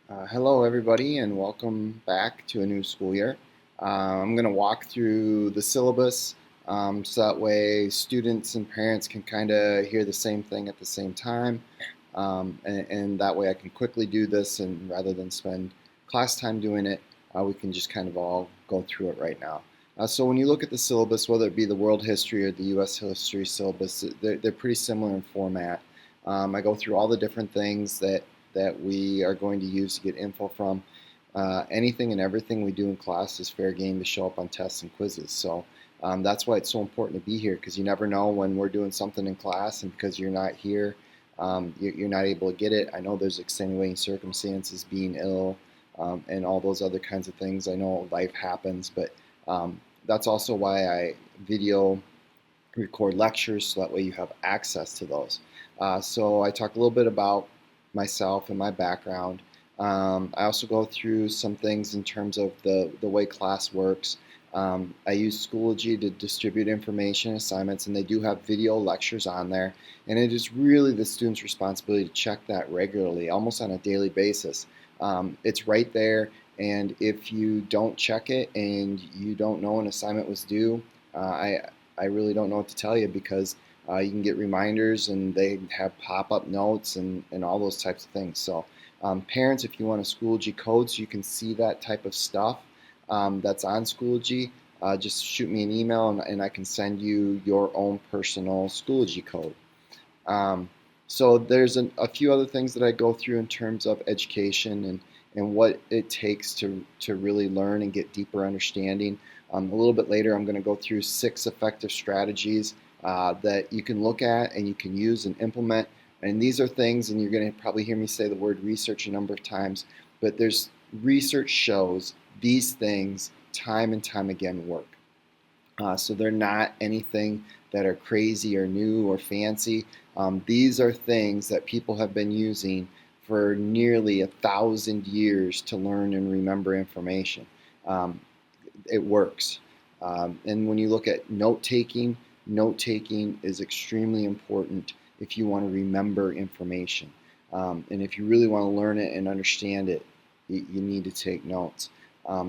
Hello, everybody, and welcome back to a new school year. I'm going to walk through the syllabus so that way students and parents can kind of hear the same thing at the same time. And that way I can quickly do this, and rather than spend class time doing it, we can just kind of all go through it right now. So when you look at the syllabus, whether it be the world history or the U.S. history syllabus, they're pretty similar in format. I go through all the different things that we are going to use to get info from. Anything and everything we do in class is fair game to show up on tests and quizzes. So that's why it's so important to be here, because you never know when we're doing something in class, and because you're not here, you're not able to get it. I know there's extenuating circumstances, being ill, and all those other kinds of things. I know life happens, but that's also why I video record lectures, so that way you have access to those. So I talk a little bit about myself and my background. I also go through some things in terms of the way class works. I use Schoology to distribute information assignments, and they do have video lectures on there. And it is really the student's responsibility to check that regularly, almost on a daily basis. It's right there, and if you don't check it and you don't know an assignment was due, I really don't know what to tell you, because you can get reminders, and they have pop-up notes and all those types of things. So parents, if you want a Schoology code so you can see that type of stuff that's on Schoology, just shoot me an email, and I can send you your own personal Schoology code. So there's a few other things that I go through in terms of education and what it takes to really learn and get deeper understanding. A little bit later, I'm going to go through 6 effective strategies that you can look at and you can use and implement. And these are things, and you're going to probably hear me say the word research a number of times, but there's research shows these things time and time again work. So they're not anything that are crazy or new or fancy. These are things that people have been using for nearly 1,000 years to learn and remember information. It works. And when you look at note-taking, note-taking is extremely important if you want to remember information. And if you really want to learn it and understand it, you need to take notes.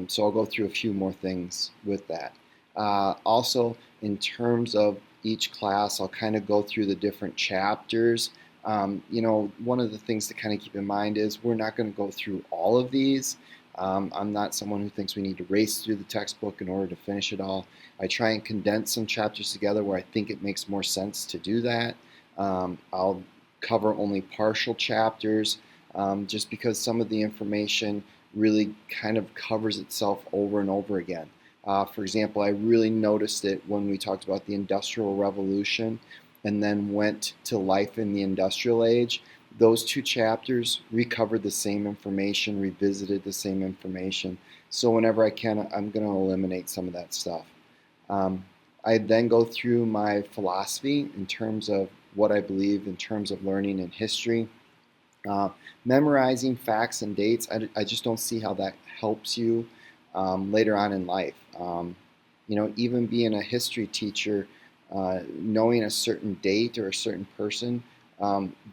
So I'll go through a few more things with that. Also, in terms of each class, I'll kind of go through the different chapters. One of the things to kind of keep in mind is we're not going to go through all of these. I'm not someone who thinks we need to race through the textbook in order to finish it all. I try and condense some chapters together where I think it makes more sense to do that. I'll cover only partial chapters, just because some of the information really kind of covers itself over and over again. For example, I really noticed it when we talked about the Industrial Revolution and then went to life in the Industrial Age. Those 2 chapters recovered the same information, revisited the same information. So whenever I can, I'm going to eliminate some of that stuff. I then go through my philosophy in terms of what I believe in terms of learning and history. Memorizing facts and dates, I just don't see how that helps you later on in life. Even being a history teacher, knowing a certain date or a certain person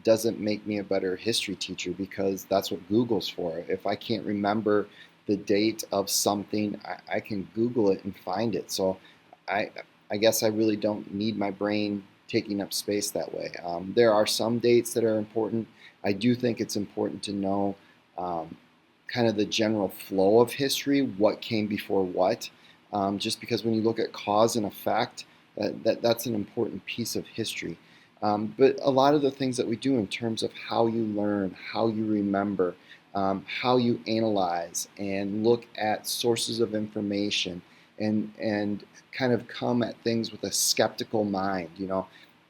doesn't make me a better history teacher, because that's what Google's for. If I can't remember the date of something, I can Google it and find it. So I guess I really don't need my brain taking up space that way. There are some dates that are important. I do think it's important to know kind of the general flow of history, what came before what, just because when you look at cause and effect, that's an important piece of history. But a lot of the things that we do in terms of how you learn, how you remember, how you analyze and look at sources of information, and kind of come at things with a skeptical mind.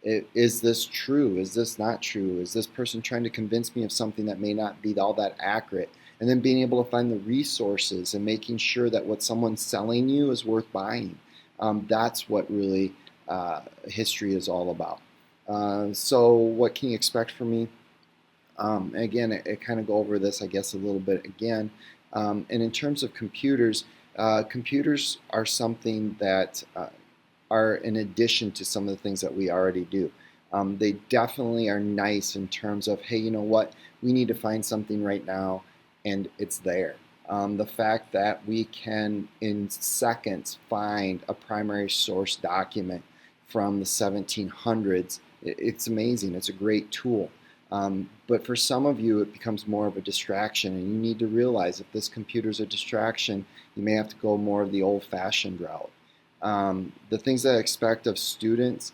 Is this true? Is this not true? Is this person trying to convince me of something that may not be all that accurate? And then being able to find the resources and making sure that what someone's selling you is worth buying. That's what really history is all about. So what can you expect from me? Again, I kind of go over this, I guess, a little bit again. And in terms of computers, computers are something that are in addition to some of the things that we already do. They definitely are nice in terms of, hey, you know what? We need to find something right now. and it's there. The fact that we can, in seconds, find a primary source document from the 1700s, it's amazing. It's a great tool. But for some of you, it becomes more of a distraction, and you need to realize if this computer's a distraction, you may have to go more of the old-fashioned route. The things that I expect of students,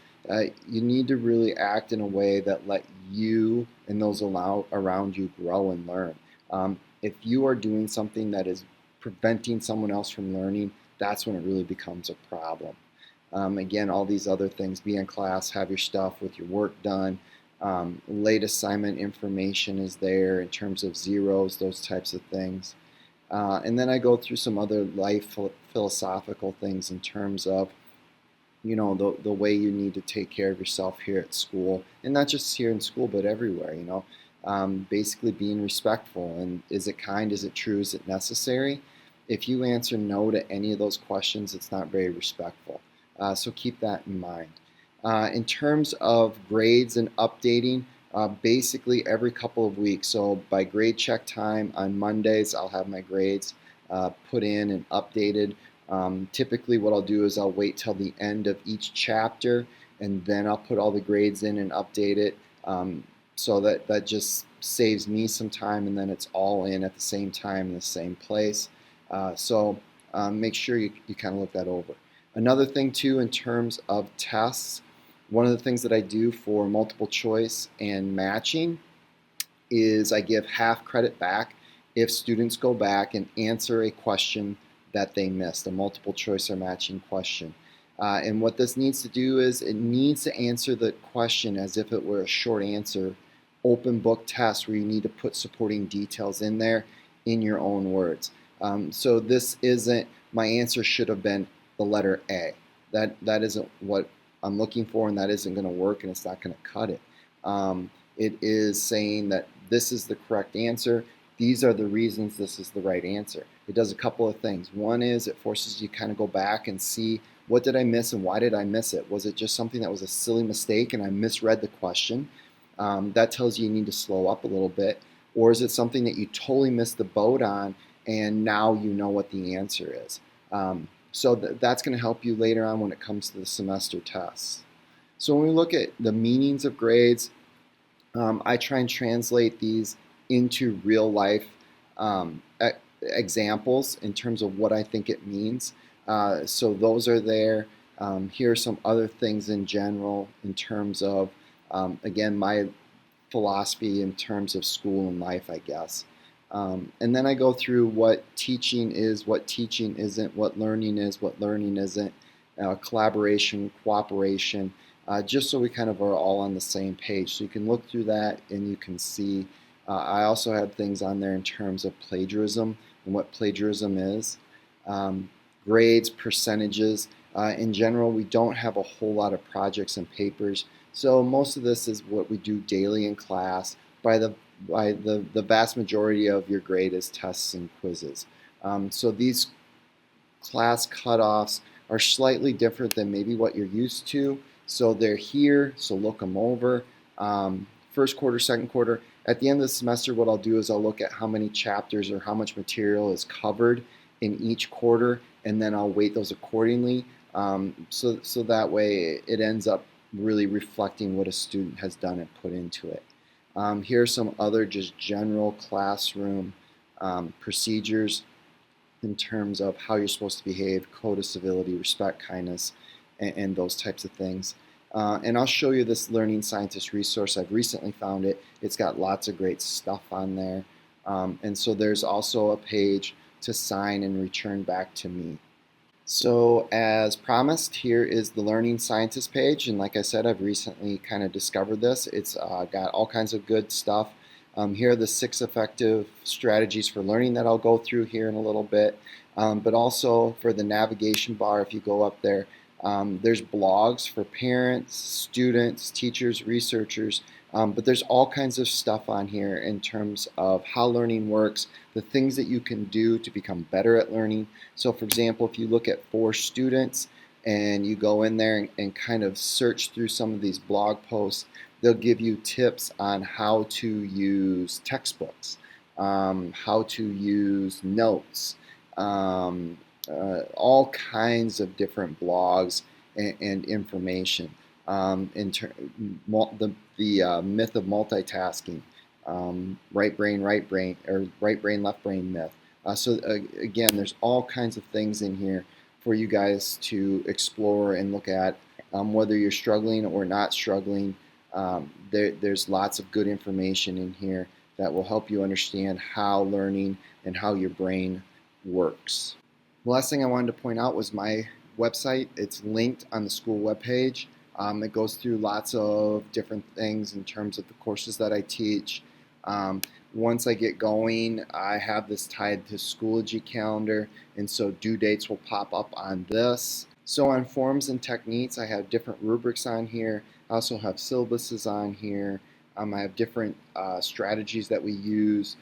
you need to really act in a way that let you and those around you grow and learn. If you are doing something that is preventing someone else from learning, that's when it really becomes a problem. Again, all these other things, be in class, have your stuff with your work done. Late assignment information is there in terms of zeros, those types of things. And then I go through some other life philosophical things in terms of, you know, the way you need to take care of yourself here at school, and not just here in school, but everywhere, you know. Basically being respectful, and is it kind, is it true, is it necessary? If you answer no to any of those questions, it's not very respectful. So keep that in mind. In terms of grades and updating, basically every couple of weeks. So by grade check time on Mondays, I'll have my grades put in and updated. Typically what I'll do is I'll wait till the end of each chapter, and then I'll put all the grades in and update it. So that just saves me some time, and then it's all in at the same time in the same place. So make sure you kind of look that over. Another thing too, in terms of tests, one of the things that I do for multiple choice and matching is I give half credit back if students go back and answer a question that they missed, a multiple choice or matching question. And what this needs to do is it needs to answer the question as if it were a short answer, open book test where you need to put supporting details in there in your own words. So this isn't, my answer should have been the letter A. That isn't what I'm looking for, and that isn't going to work, and it's not going to cut it. It is saying that this is the correct answer. These are the reasons this is the right answer. It does a couple of things. One is it forces you to kind of go back and see, what did I miss and why did I miss it? Was it just something that was a silly mistake and I misread the question? That tells you you need to slow up a little bit. Or is it something that you totally missed the boat on and now you know what the answer is? So that's going to help you later on when it comes to the semester tests. So when we look at the meanings of grades, I try and translate these into real life examples in terms of what I think it means. So those are there. Here are some other things in general in terms of, again, my philosophy in terms of school and life, I guess. And then I go through what teaching is, what teaching isn't, what learning is, what learning isn't, collaboration, cooperation, just so we kind of are all on the same page. So you can look through that and you can see. I also have things on there in terms of plagiarism and what plagiarism is. Grades, percentages. In general, we don't have a whole lot of projects and papers. So most of this is what we do daily in class. By the vast majority of your grade is tests and quizzes. So these class cutoffs are slightly different than maybe what you're used to. So they're here, so look them over. First quarter, second quarter. At the end of the semester, what I'll do is I'll look at how many chapters or how much material is covered in each quarter, and then I'll weight those accordingly. So that way it ends up really reflecting what a student has done and put into it. Here are some other just general classroom procedures in terms of how you're supposed to behave, code of civility, respect, kindness, and those types of things. And I'll show you this Learning Scientist resource. I've recently found it. It's got lots of great stuff on there. And so there's also a page to sign and return back to me. So as promised, here is the Learning Scientist page, and like I said, I've recently kind of discovered this. It's got all kinds of good stuff. Here are the 6 effective strategies for learning that I'll go through here in a little bit, but also for the navigation bar, if you go up there, there's blogs for parents, students, teachers, researchers, but there's all kinds of stuff on here in terms of how learning works, the things that you can do to become better at learning. So for example, if you look at for students and you go in there and kind of search through some of these blog posts, they'll give you tips on how to use textbooks. how to use notes, all kinds of different blogs and information. The myth of multitasking, right brain, or right brain, left brain myth. Again, there's all kinds of things in here for you guys to explore and look at, whether you're struggling or not struggling. There's lots of good information in here that will help you understand how learning and how your brain works. The last thing I wanted to point out was my website. It's linked on the school webpage. It goes through lots of different things in terms of the courses that I teach. Once I get going, I have this tied to Schoology calendar, and so due dates will pop up on this. So on forms and techniques, I have different rubrics on here. I also have syllabuses on here. I have different strategies that we use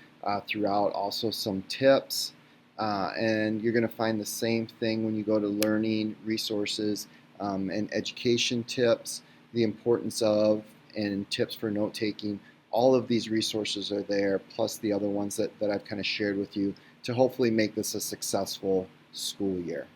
throughout, also some tips. And you're going to find the same thing when you go to learning resources and education tips, the importance of, and tips for note taking. All of these resources are there, plus the other ones that I've kind of shared with you to hopefully make this a successful school year.